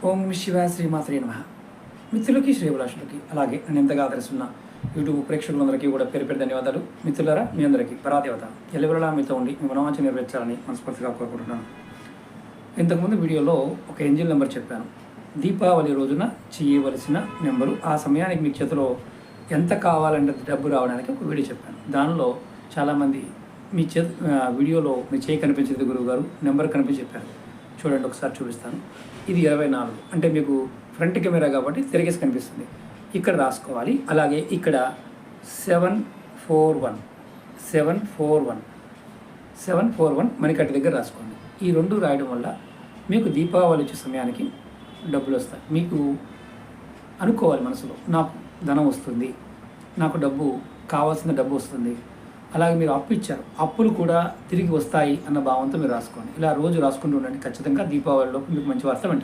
ఓం శివ శ్రీమాత్రే నమః. మిత్రులకి శ్రేభిలాషులకి అలాగే నేను ఎంతగా ఆదరిస్తున్న యూట్యూబ్ ప్రేక్షకులందరికీ కూడా పేరు పేరు ధన్యవాదాలు. మిత్రులారా, మీ అందరికీ పరాదేవత ఎల్లవెల్లలా మీతో ఉండి మీ మనోవాంఛ నెరవేర్చాలని మనస్ఫూర్తిగా కోరుకుంటున్నాను. ఇంతకుముందు వీడియోలో ఒక ఏంజిల్ నెంబర్ చెప్పాను. దీపావళి రోజున చేయవలసిన నెంబరు, ఆ సమయానికి మీ చేతిలో ఎంత కావాలంటే డబ్బు రావడానికి ఒక వీడియో చెప్పాను. దానిలో చాలామంది మీ వీడియోలో మీ చేయి కనిపించేది గురువుగారు, నెంబర్ కనిపించి చెప్పారు. చూడండి, ఒకసారి చూపిస్తాను. ఇది 24, అంటే మీకు ఫ్రంట్ కెమెరా కాబట్టి తిరిగేసి కనిపిస్తుంది. ఇక్కడ రాసుకోవాలి. అలాగే ఇక్కడ 741 మణికట్టు దగ్గర రాసుకోండి. ఈ రెండు రాయడం వల్ల మీకు దీపావళి వచ్చే సమయానికి డబ్బులు వస్తాయి. మీకు అనుకోవాలి మనసులో, నాకు ధనం వస్తుంది, నాకు డబ్బు కావాల్సిన డబ్బు వస్తుంది. అలాగే మీరు అప్పు ఇచ్చారు, అప్పులు కూడా తిరిగి వస్తాయి అన్న భావంతో మీరు రాసుకోండి. ఇలా రోజు రాసుకుంటూ ఉండండి. ఖచ్చితంగా దీపావళిలోపు మీకు మంచి వార్త వింటారు.